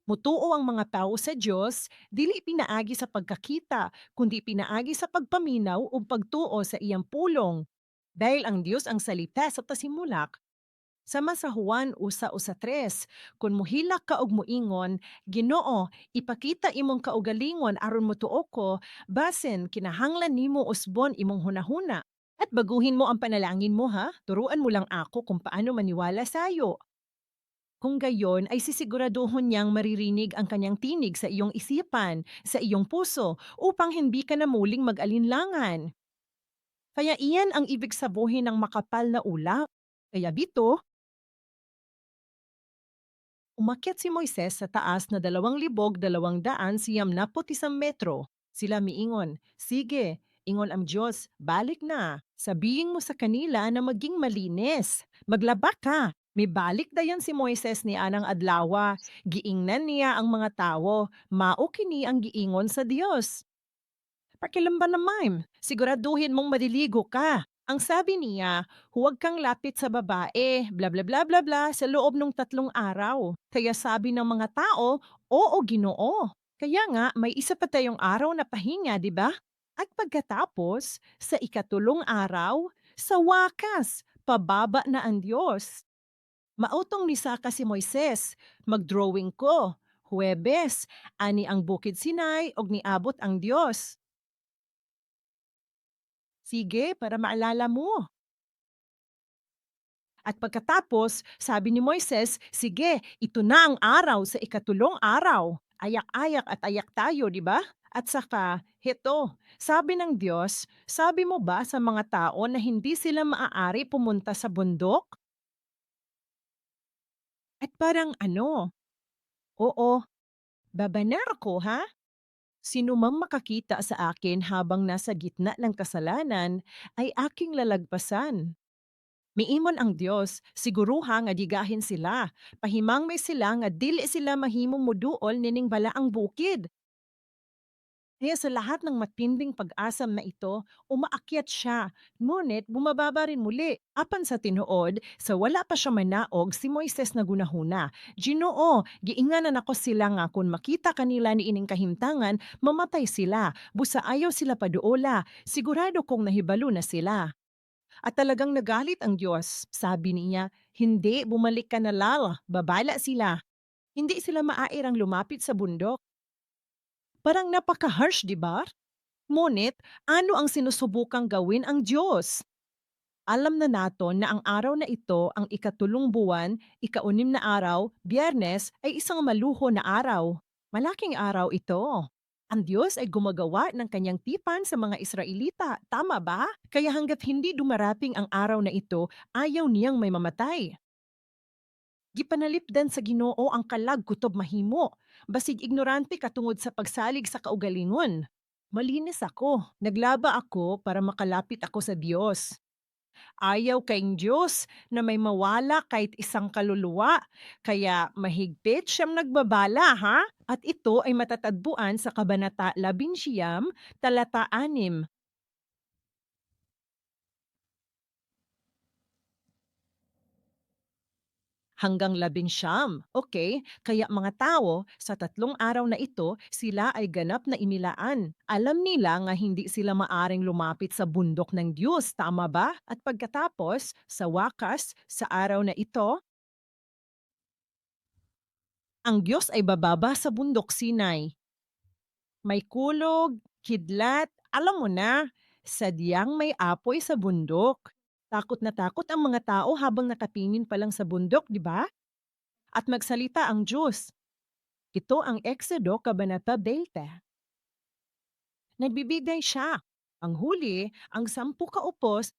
Mutuo ang mga tao sa Diyos, dili pinaagi sa pagkakita, kundi pinaagi sa pagpaminaw o pagtuo sa iyang pulong. Dahil ang Diyos ang salita sa tasimulak, sama sa Juan 1:3, kung muhilak ka og muingon, Ginoo, ipakita imong kaugalingon aron motuo ko, basin kinahanglan nimo usbon imong hunahuna. At baguhin mo ang panalangin mo, ha? Turuan mo lang ako kung paano maniwala sayo. Kung gayon ay sisiguraduhon niyang maririnig ang kanyang tinig sa iyong isipan, sa iyong puso, upang hindi ka na muling mag-alinlangan. Kaya iyan ang ibig sabihin ng makapal na ulap. Kaya dito, umakyat si Moises sa taas na 2,200 metro. Sila miingon, sige, ingon ang Diyos, balik na. Sabihin mo sa kanila na maging malinis. Maglaba ka. May balik dayon si Moises ni Anang Adlawa. Giingnan niya ang mga tao. Mao kini ang giingon sa Dios. Pakilamba na mime, siguraduhin mong maliligo ka. Ang sabi niya, huwag kang lapit sa babae, bla bla bla bla bla, sa loob ng 3 araw. Kaya sabi ng mga tao, oo ginoo. Kaya nga, may isa pa tayong araw na pahinga, di ba? At pagkatapos, sa ikatulong araw, sa wakas, pababa na ang Diyos. Mautong nisaka si Moises, magdrawing ko. Huwebes, ani ang bukid Sinai og niabot ang Diyos. Sige, para maalala mo. At pagkatapos, sabi ni Moises, sige, ito na ang araw sa ikatulong araw. Ayak-ayak at ayak tayo, di ba? At saka, heto, sabi ng Diyos, sabi mo ba sa mga tao na hindi sila maaari pumunta sa bundok? At parang ano, oo, babanar ako ha? Sino mang makakita sa akin habang nasa gitna ng kasalanan ay aking lalagpasan. Miimon ang Dios, siguruha nga digahin sila. Pahimang may sila nga dili sila mahimong moduol nining balaang bukid. Kaya sa lahat ng matinding pag-asam na ito, umaakyat siya. Ngunit bumababa rin muli. Apan sa tinuod, sa wala pa siya manaog, si Moises na gunahuna. Ginoo, giinganan ako sila nga kung makita kanila ni ining kahimtangan, mamatay sila. Busa ayaw sila paduola. Sigurado kong nahibalo na sila. At talagang nagalit ang Diyos. Sabi niya, hindi, bumalik ka na lal, babala sila. Hindi sila maairang lumapit sa bundok. Parang napaka-harsh, di ba? Ngunit, ano ang sinusubukang gawin ang Diyos? Alam na naton na ang araw na ito, ang ikatulong buwan, ikaunim na araw, Biyernes, ay isang maluho na araw. Malaking araw ito. Ang Diyos ay gumagawa ng kanyang tipan sa mga Israelita. Tama ba? Kaya hanggat hindi dumarating ang araw na ito, ayaw niyang may mamatay. Gipanalipdan sa Ginoo ang kalag kutob mahimo. Basig ignorante ka tungod sa pagsalig sa kaugalingon. Malinis ako. Naglaba ako para makalapit ako sa Diyos. Ayaw kaing Diyos na may mawala kahit isang kaluluwa. Kaya mahigpit siyang nagbabala, ha? At ito ay matatadbuan sa Kabanata 11, talata 6. Hanggang 11. Okay, kaya mga tao, sa 3 araw na ito, sila ay ganap na inilaan. Alam nila nga hindi sila maaring lumapit sa bundok ng Diyos, tama ba? At pagkatapos, sa wakas, sa araw na ito, ang Diyos ay bababa sa bundok Sinai. May kulog, kidlat, alam mo na, sadyang may apoy sa bundok. Takot na takot ang mga tao habang nakapingin pa lang sa bundok, di ba? At magsalita ang Diyos. Ito ang Exodo Kabanata 20. Nagbibigay siya. Ang huli, ang 10 kaupos,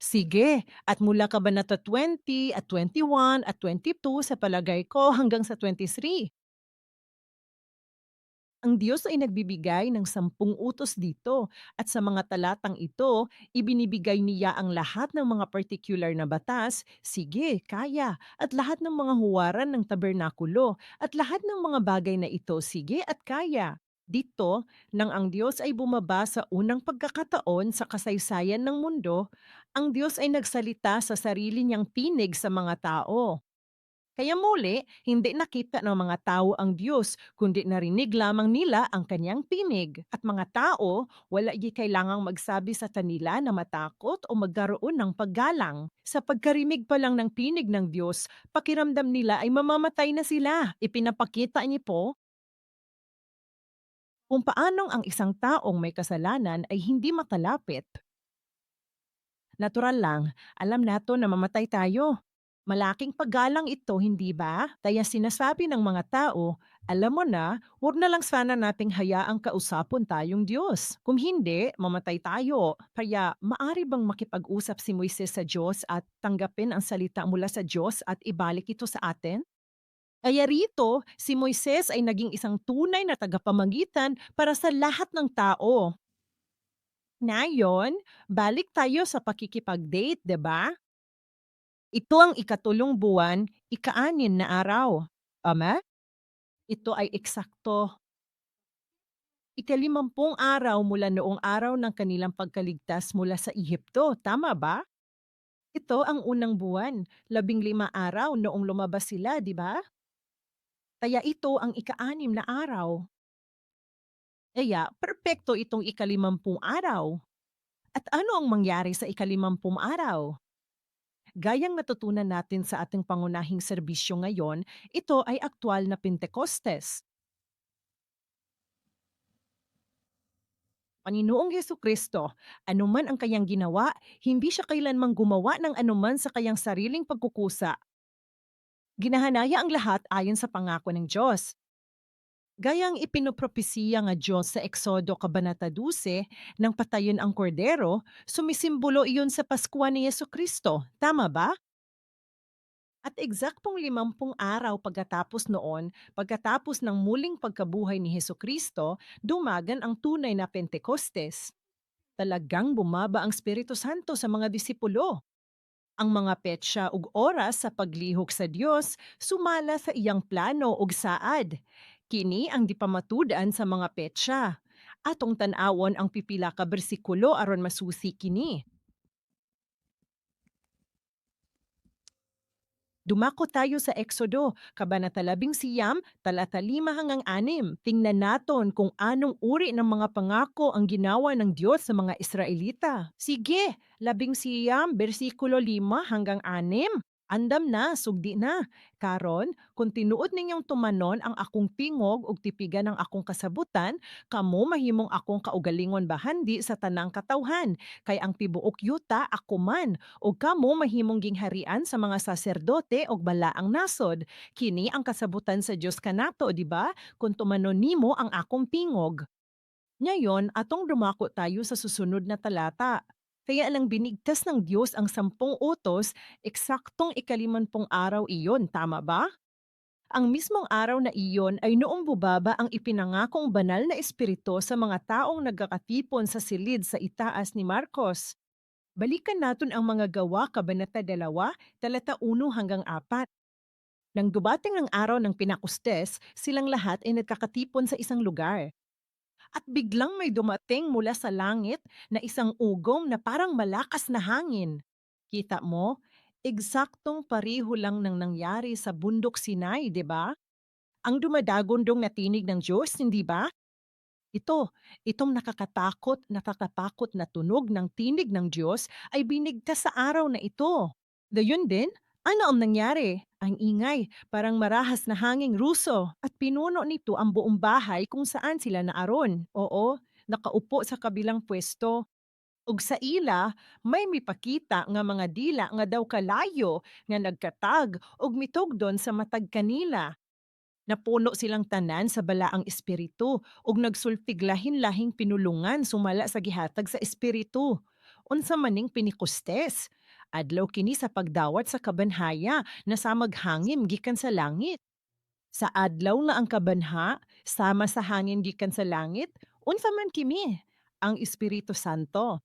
sige, at mula Kabanata 20 at 21 at 22 sa palagay ko hanggang sa 23. Ang Diyos ay nagbibigay ng 10 utos dito at sa mga talatang ito, ibinibigay niya ang lahat ng mga particular na batas, sige, kaya, at lahat ng mga huwaran ng tabernakulo, at lahat ng mga bagay na ito, sige at kaya. Dito, nang ang Diyos ay bumaba sa unang pagkakataon sa kasaysayan ng mundo, ang Diyos ay nagsalita sa sarili niyang tinig sa mga tao. Kaya muli, hindi nakita ng mga tao ang Diyos, kundi narinig lamang nila ang kanyang tinig. At mga tao, wala gi kailangang magsabi sa kanila na matakot o magkaroon ng paggalang. Sa pagkarimig pa lang ng tinig ng Diyos, pakiramdam nila ay mamamatay na sila. Ipinapakita niyo po kung paanong ang isang taong may kasalanan ay hindi makalapit. Natural lang, alam nato na mamatay tayo. Malaking paggalang ito, hindi ba? Kaya sinasabi ng mga tao, alam mo na, huwag na lang sana nating hayaang kausapon tayong Diyos. Kung hindi, mamatay tayo. Kaya maari bang makipag-usap si Moises sa Diyos at tanggapin ang salita mula sa Diyos at ibalik ito sa atin? Kaya rito, si Moises ay naging isang tunay na tagapamagitan para sa lahat ng tao. Ngayon, balik tayo sa pakikipag-date, 'di ba? Ito ang ikatulong buwan, ika-6 na araw. Tama? Ito ay eksakto ika-50 araw mula noong araw ng kanilang pagkaligtas mula sa Ehipto. Tama ba? Ito ang unang buwan, 15 araw noong lumabas sila, di ba? Kaya ito ang ika-6 na araw. Kaya, perpekto itong ika-50 araw. At ano ang mangyari sa ika-50 araw? Gayang natutunan natin sa ating pangunahing serbisyo ngayon, ito ay aktwal na Pentecostes. Panginoong Kristo, anuman ang kanyang ginawa, hindi siya kailanmang gumawa ng anuman sa kanyang sariling pagkukusa. Ginahanaya ang lahat ayon sa pangako ng Diyos. Gayang ipinopropesiya nga Diyos sa Eksodo Kabanata 12 nang patayon ang kordero, sumisimbolo iyon sa Paskwa ni Kristo. Tama ba? At eksaktong 50 araw pagkatapos noon, pagkatapos ng muling pagkabuhay ni Kristo, dumagan ang tunay na Pentekostes. Talagang bumaba ang Espiritu Santo sa mga disipulo. Ang mga petsa ug oras sa paglihok sa Dios sumala sa iyang plano ug saad. Kini ang dipamatudan sa mga petsa. Atong tan-awon ang pipila ka bersikulo aron masusi kini. Dumako tayo sa Exodo, Kabanata 11, talata 5 hanggang 6. Tingnan naton kung anong uri ng mga pangako ang ginawa ng Diyos sa mga Israelita. Sige, 11, versikulo 5 hanggang 6. Andam na, sugdi na. Karon, kung tinuod ninyong tumanon ang akong tingog ug tipigan ang akong kasabutan, kamo mahimong akong kaugalingon bahandi sa tanang katawhan. Kay ang tibuok yuta ako man, ug kamo mahimong gingharian sa mga saserdote ug balaang nasod. Kini ang kasabutan sa Dios kanato, di ba? Kung tumanon nimo ang akong pingog. Ngayon, atong dumako tayo sa susunod na talata. Kaya lang binigtas ng Diyos ang 10 utos, eksaktong ika-50 araw iyon, tama ba? Ang mismong araw na iyon ay noong bubaba ang ipinangakong banal na espiritu sa mga taong nagkakatipon sa silid sa itaas ni Marcos. Balikan natin ang mga gawa, Kabanata 2, talata 1 hanggang 4. Nang dumating ang araw ng Pinakustes, silang lahat ay nagkakatipon sa isang lugar. At biglang may dumating mula sa langit na isang ugong na parang malakas na hangin. Kita mo? Eksaktong pareho lang ng nangyari sa bundok Sinai, di ba? Ang dumadagondong na tinig ng Diyos, hindi ba? Itong nakakapakot na tunog ng tinig ng Diyos ay binigkas sa araw na ito. Gayun din, ano ang nangyari? Ang ingay, parang marahas na hanging Ruso at pinuno nito ang buong bahay kung saan sila naaron. Oo, nakaupo sa kabilang pwesto. Ug sa ila, may mipakita nga mga dila nga daw kalayo nga nagkatag ug mitugdon sa matag kanila. Napuno silang tanan sa balaang espiritu ug nagsultig lahin-lahing pinulungan sumala sa gihatag sa espiritu. Unsa maning Pinikostes? Adlaw kini sa pagdawat sa kabanhaya na sa maghangin gikan sa langit. Sa adlaw nga ang kabanha sama sa hangin gikan sa langit, unsa man kimi? Ang Espiritu Santo.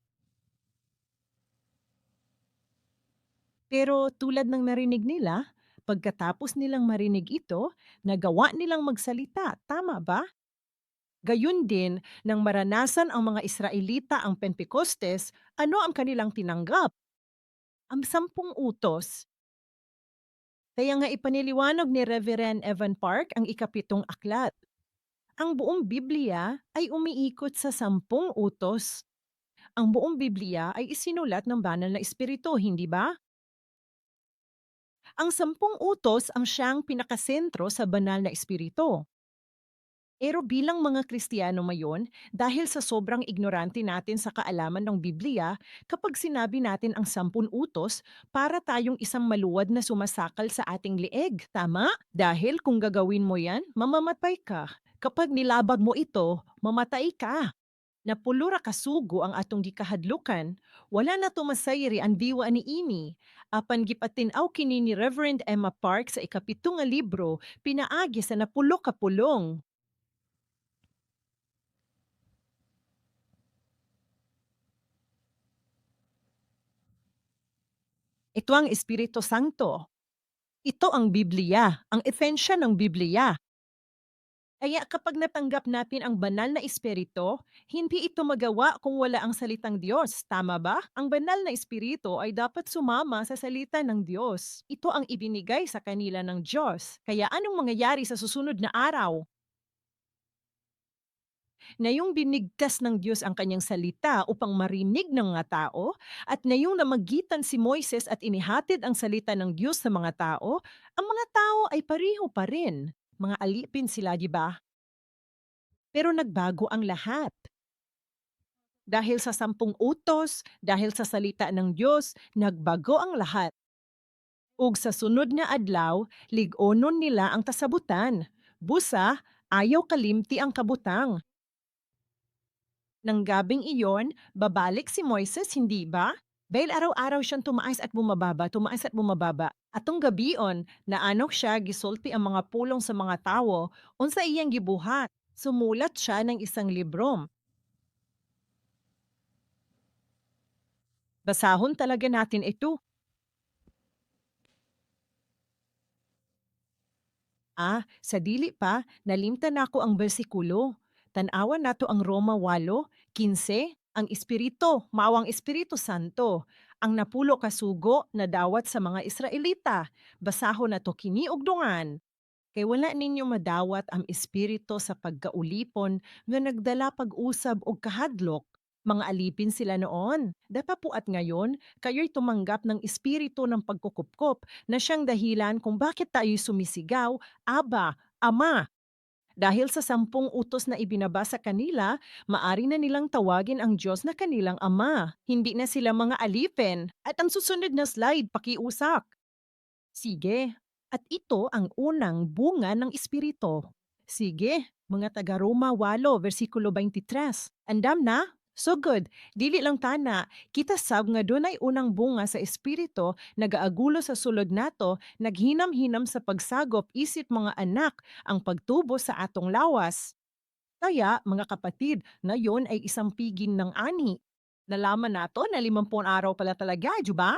Pero tulad ng narinig nila, pagkatapos nilang marinig ito, nagawa nilang magsalita, tama ba? Gayun din, nang maranasan ang mga Israelita ang Pentekostes, ano ang kanilang tinanggap? Ang 10 utos. Kaya nga ipaniliwanag ni Reverend Evan Park ang ikapitong aklat. Ang buong Biblia ay umiikot sa 10 utos. Ang buong Biblia ay isinulat ng banal na espiritu, hindi ba? Ang 10 utos ang siyang pinakasentro sa banal na espiritu. Pero bilang mga Kristiyano ngayon, dahil sa sobrang ignorante natin sa kaalaman ng Biblia, kapag sinabi natin ang 10 utos, para tayong isang maluwad na sumasakal sa ating leeg, tama? Dahil kung gagawin mo yan, mamamatay ka. Kapag nilabag mo ito, mamatay ka. Napulura kasugo ang atong gikahadlukan, wala na tumasayri ang diwa ni Imi. Apan gipatin-aw kini ni Reverend Emma Park sa ikapito nga libro, pinaagi sa napulo ka pulong. Ito ang Espiritu Santo. Ito ang Biblia, ang esensya ng Biblia. Kaya kapag natanggap natin ang banal na espiritu, hindi ito magawa kung wala ang salitang Diyos. Tama ba? Ang banal na espiritu ay dapat sumama sa salita ng Diyos. Ito ang ibinigay sa kanila ng Diyos. Kaya anong mangyayari sa susunod na araw? Ngayong binigkas ng Diyos ang kanyang salita upang marinig ng mga tao, at ngayong namagitan si Moises at inihatid ang salita ng Diyos sa mga tao, ang mga tao ay pareho pa rin. Mga alipin sila, di ba? Pero nagbago ang lahat. Dahil sa 10 utos, dahil sa salita ng Diyos, nagbago ang lahat. Ug sa sunod nga adlaw, lig-onon nila ang kasabutan. Busa, ayaw kalimti ang kabutang. Nang gabing iyon, babalik si Moises, hindi ba? Dahil araw-araw siyang tumaas at bumababa. Atong gabion, naanok siya gisulti ang mga pulong sa mga tawo, unsa iyang gibuhat. Sumulat siya ng isang libro. Basahon talaga natin ito. Sa dili pa, nalimtan nako ang bersikulo. Tanawan nato ang Roma 8:15, ang Espiritu, mao ang Espiritu Santo, ang napulo ka sugo na dawat sa mga Israelita. Basahon nato kini og dungan. Kay wala ninyo madawat ang espiritu sa pagkaulipon nga nagdala pag-usab og kahadlok. Mga alipin sila noon. Dapapuat ngayon, kayo'y tumanggap ng espiritu ng pagkukupkop na siyang dahilan kung bakit tayo'y sumisigaw, Aba, Ama. Dahil sa 10 utos na ibinaba sa kanila, maari na nilang tawagin ang Diyos na kanilang Ama. Hindi na sila mga alipin. At ang susunod na slide, pakiusak. Sige, at ito ang unang bunga ng Espiritu. Sige, mga taga-Roma 8, versikulo 23. Andam na? So good. Dili lang tana, kita sab nga doon ay unang bunga sa Espiritu, nagaagulo sa sulod nato, naghinam-hinam sa pagsagop isip mga anak, ang pagtubo sa atong lawas. Kaya, mga kapatid, ngayon ay isang pigin ng ani. Nalaman nato na 50 araw pala talaga, di ba?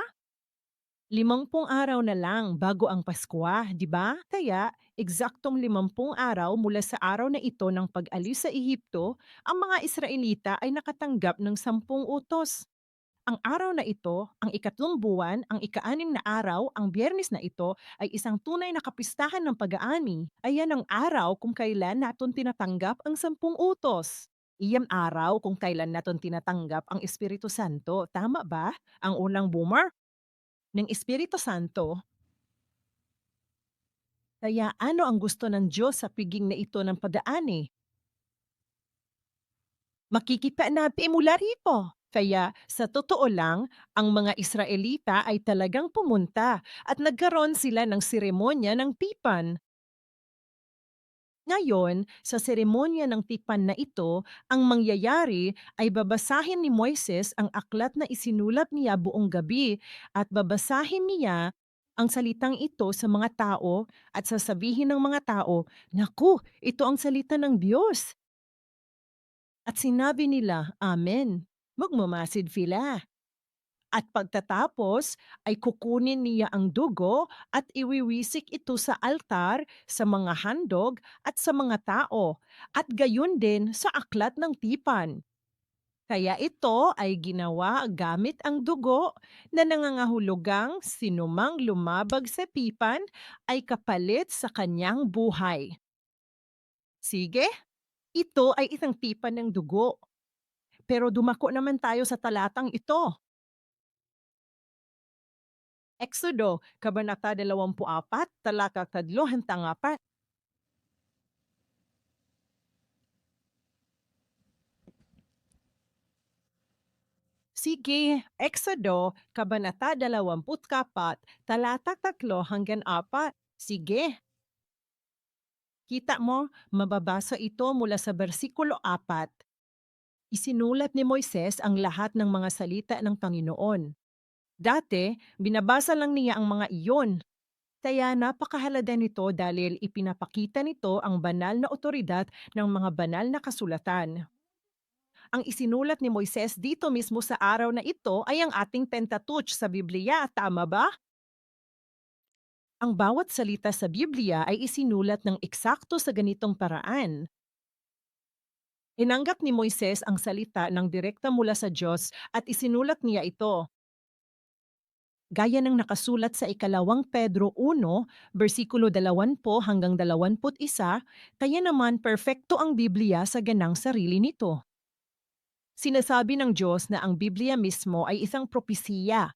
50 araw na lang bago ang Pasko, 'di ba? Kaya, eksaktong 50 araw mula sa araw na ito ng pag-alis sa Ehipto, ang mga Israelita ay nakatanggap ng 10 utos. Ang araw na ito, ang ikatlong buwan, ang ika-6 na araw, ang Biyernes na ito, ay isang tunay na kapistahan ng pag-aani. Ayan ang araw kung kailan naton tinatanggap ang 10 utos. Iyang araw kung kailan naton tinatanggap ang Espiritu Santo. Tama ba? Ang unang boomer ng Espiritu Santo. Kaya ano ang gusto ng Diyos sa piging na ito ng pag-aani? Makikita natin mula rito. Kaya sa totoo lang, ang mga Israelita ay talagang pumunta at nagkaroon sila ng seremonya ng tipan. Ngayon, sa seremonya ng tipan na ito, ang mangyayari ay babasahin ni Moises ang aklat na isinulat niya buong gabi at babasahin niya ang salitang ito sa mga tao at sasabihin ng mga tao, "Naku, ito ang salita ng Diyos." At sinabi nila, "Amen." Magmamasid sila. At pagtatapos ay kukunin niya ang dugo at iwiwisik ito sa altar, sa mga handog at sa mga tao, at gayon din sa aklat ng tipan. Kaya ito ay ginawa gamit ang dugo na nangangahulugang sinumang lumabag sa tipan ay kapalit sa kanyang buhay. Sige, ito ay isang tipan ng dugo. Pero dumako naman tayo sa talatang ito. Exodo, Kabanata 24, talata 3 hanggang 4. Sige, Exodo, Kabanata 24, talata 3 hanggang 4. Sige, kita mo, mababasa ito mula sa versikulo 4. Isinulat ni Moises ang lahat ng mga salita ng Panginoon. Dati, binabasa lang niya ang mga iyon. Kaya napakahalaga nito dahil ipinapakita nito ang banal na otoridad ng mga banal na kasulatan. Ang isinulat ni Moises dito mismo sa araw na ito ay ang ating Pentateuch sa Biblia, tama ba? Ang bawat salita sa Biblia ay isinulat ng eksakto sa ganitong paraan. Inanggap ni Moises ang salita ng direkta mula sa Diyos at isinulat niya ito. Gaya ng nakasulat sa ikalawang Pedro 1, versikulo 20 hanggang 21, kaya naman perpekto ang Biblia sa ganang sarili nito. Sinasabi ng Diyos na ang Biblia mismo ay isang propesiya.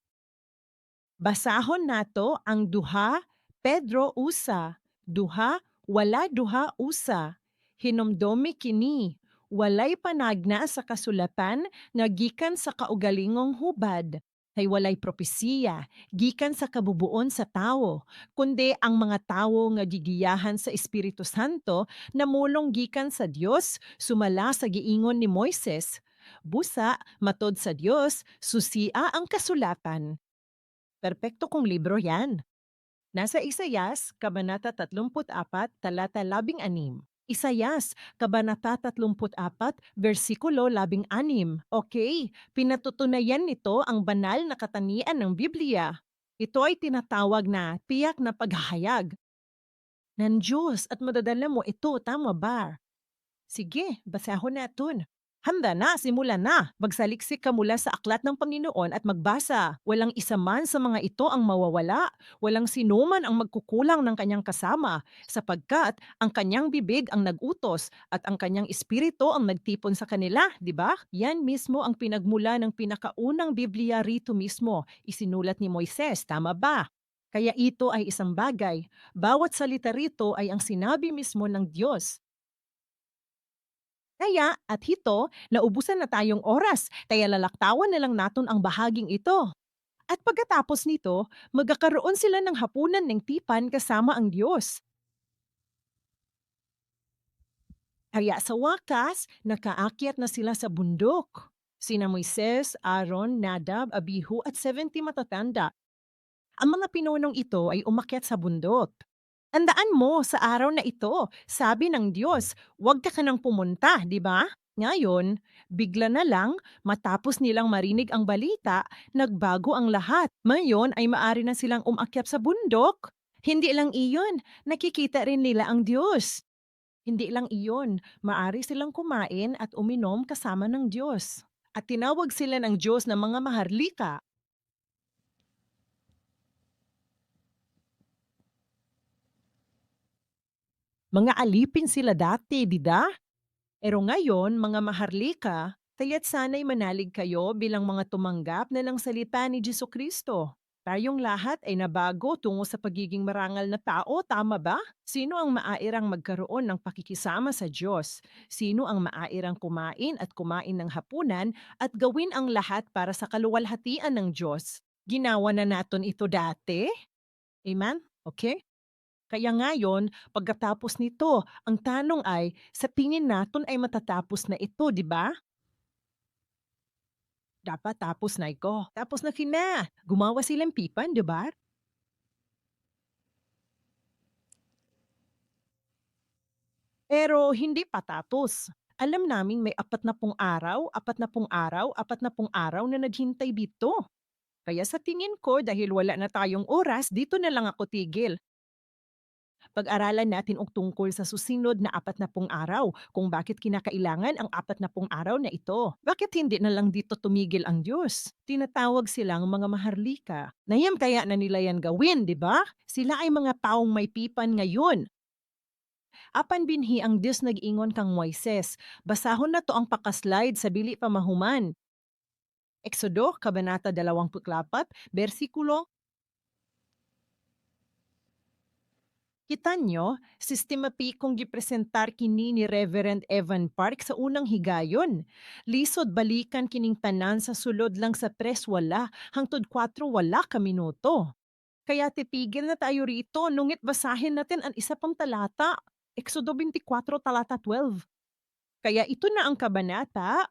Basahon nato ang duha, Pedro usa, duha, wala duha usa. Hinomdomi kini, Walay panagna sa kasulatan nga gikan sa kaugalingong hubad. Kay walay propesiya, gikan sa kabubuon sa tawo, kundi ang mga tawo nga gigiyahan sa Espiritu Santo namulong gikan sa Dios sumala sa giingon ni Moises. Busa, matod sa Dios, susia ang kasulatan. Perpekto kong libro yan. Nasa Isayas, Kabanata 34, talata 16. Isayas, Kabanata 34, versikulo 16. Okay, pinatutunayan nito ang banal na katangian ng Biblia. Ito ay tinatawag na tiyak na paghahayag ng Diyos at madadala mo ito, tama ba? Sige, basahon natin. Handa na, simulan na. Magsaliksik ka mula sa aklat ng Panginoon at magbasa. Walang isa man sa mga ito ang mawawala. Walang sinuman ang magkukulang ng kanyang kasama, sapagkat ang kanyang bibig ang nagutos at ang kanyang espiritu ang nagtipon sa kanila, di ba? Yan mismo ang pinagmula ng pinakaunang Biblia rito mismo. Isinulat ni Moises, tama ba? Kaya ito ay isang bagay. Bawat salita rito ay ang sinabi mismo ng Diyos. Kaya at hito, naubusan na tayong oras, kaya lalaktawan na lang naton ang bahaging ito. At pagkatapos nito, magkakaroon sila ng hapunan ng tipan kasama ang Diyos. Kaya sa wakas, nakaakyat na sila sa bundok. Sina Moises, Aaron, Nadab, Abihu at 70 matatanda. Ang mga pinunong ito ay umakyat sa bundok. Tandaan mo sa araw na ito, sabi ng Diyos, huwag ka nang pumunta, di ba? Ngayon, bigla na lang, matapos nilang marinig ang balita, nagbago ang lahat. Ngayon ay maari na silang umakyat sa bundok. Hindi lang iyon, nakikita rin nila ang Diyos. Hindi lang iyon, maari silang kumain at uminom kasama ng Diyos. At tinawag sila ng Diyos na mga maharlika. Mga alipin sila dati, di ba? Pero ngayon, mga maharlika, kaya't sana'y manalig kayo bilang mga tumanggap na ng salita ni Jesucristo. Tayong lahat ay nabago tungo sa pagiging marangal na tao, tama ba? Sino ang maairang magkaroon ng pakikisama sa Diyos? Sino ang maairang kumain at kumain ng hapunan at gawin ang lahat para sa kaluwalhatian ng Diyos? Ginawa na naton ito dati? Amen? Okay? Kaya ngayon, pagkatapos nito, ang tanong ay, sa tingin natin ay matatapos na ito, di ba? Dapat tapos na iko. Tapos na kina. Gumawa silang pipan, di ba? Pero hindi pa tapos. Alam naming may 40 araw, 40 araw, 40 araw na naghintay dito. Kaya sa tingin ko, dahil wala na tayong oras, dito na lang ako tigil. Pag-aralan natin ang tungkol sa susunod na 40 araw kung bakit kinakailangan ang 40 araw na ito. Bakit hindi na lang dito tumigil ang Diyos? Tinatawag silang mga maharlika. Nayam kaya na nila yan gawin, di ba? Sila ay mga taong may pipan ngayon. Apan binhi ang Diyos nag-ingon kang Moises. Basahon na to ang pakaslide sa bili pamahuman. Exodo, Kabanata 24, versikulo. Kita nyo, sistema kung gipresentar kini ni Reverend Evan Park sa unang higayon. Lisod balikan kining tanan sa sulod lang sa press wala, hangtod 4 wala ka minuto. Kaya titigil na tayo rito, nungit basahin natin ang isa pang talata. Exodo 24, talata 12. Kaya ito na ang kabanata,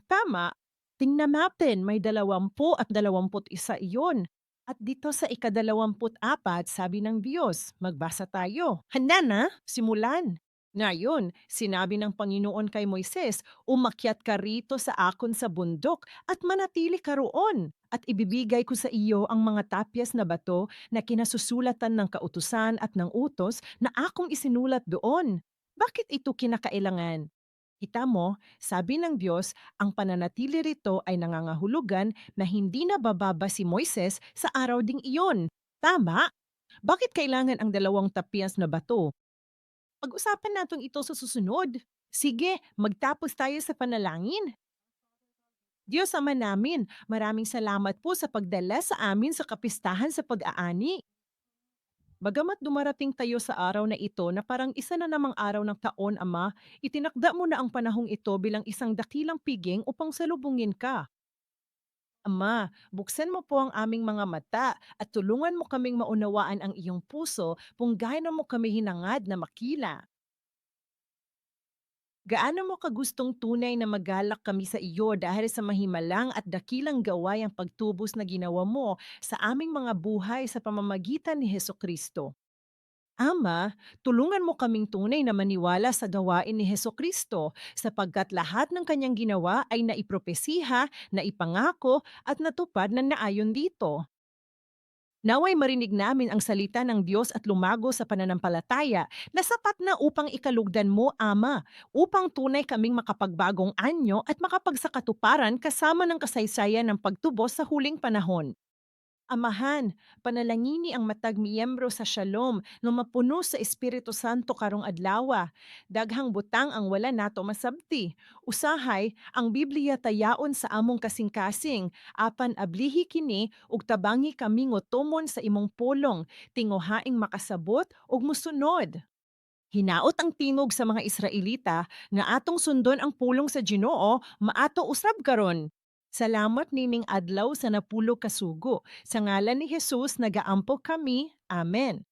tama, tingnan natin may 20 at 21 iyon. At dito sa ika-24, sabi ng Diyos, magbasa tayo. Handa na, simulan. Ngayon, sinabi ng Panginoon kay Moises, umakyat ka rito sa akon sa bundok at manatili ka roon. At ibibigay ko sa iyo ang mga tapyas na bato na kinasusulatan ng kautusan at ng utos na akong isinulat doon. Bakit ito kinakailangan? Kita mo, sabi ng Diyos, ang pananatili rito ay nangangahulugan na hindi na bababa si Moises sa araw ding iyon. Tama? Bakit kailangan ang 2 tapyas na bato? Pag-usapan natin ito sa susunod. Sige, magtapos tayo sa panalangin. Diyos Ama namin, maraming salamat po sa pagdala sa amin sa kapistahan sa pag-aani. Bagamat dumarating tayo sa araw na ito na parang isa na namang araw ng taon, Ama, itinakda mo na ang panahong ito bilang isang dakilang piging upang salubungin ka. Ama, buksan mo po ang aming mga mata at tulungan mo kaming maunawaan ang iyong puso kung gaano mo kami hinangad na makila. Gaano mo kagustong tunay na magalak kami sa iyo dahil sa mahimalang at dakilang gawain ang pagtubos na ginawa mo sa aming mga buhay sa pamamagitan ni Heso Kristo. Ama, tulungan mo kaming tunay na maniwala sa gawain ni Heso Kristo sapagkat lahat ng kanyang ginawa ay naipropesiha, naipangako at natupad na naayon dito. Naway marinig namin ang salita ng Diyos at lumago sa pananampalataya na sapat na upang ikalugdan mo, Ama, upang tunay kaming makapagbagong anyo at makapagsakatuparan kasama ng kasaysayan ng pagtubos sa huling panahon. Amahan, panalangini ang matag miyembro sa Shalom no mapuno sa Espiritu Santo karong adlawa. Daghang butang ang wala nato masabti. Usahay, ang Biblia tayaon sa among kasing-kasing. Apan ablihi kini ug tabangi kami ngotomon sa imong pulong. Tinguhaing makasabot ug musunod. Hinaot ang tingog sa mga Israelita nga atong sundon ang pulong sa Ginoo maato usab karon. Salamat nining adlaw sa napulo kasugo. Sa ngalan ni Jesus nagaampo kami. Amen.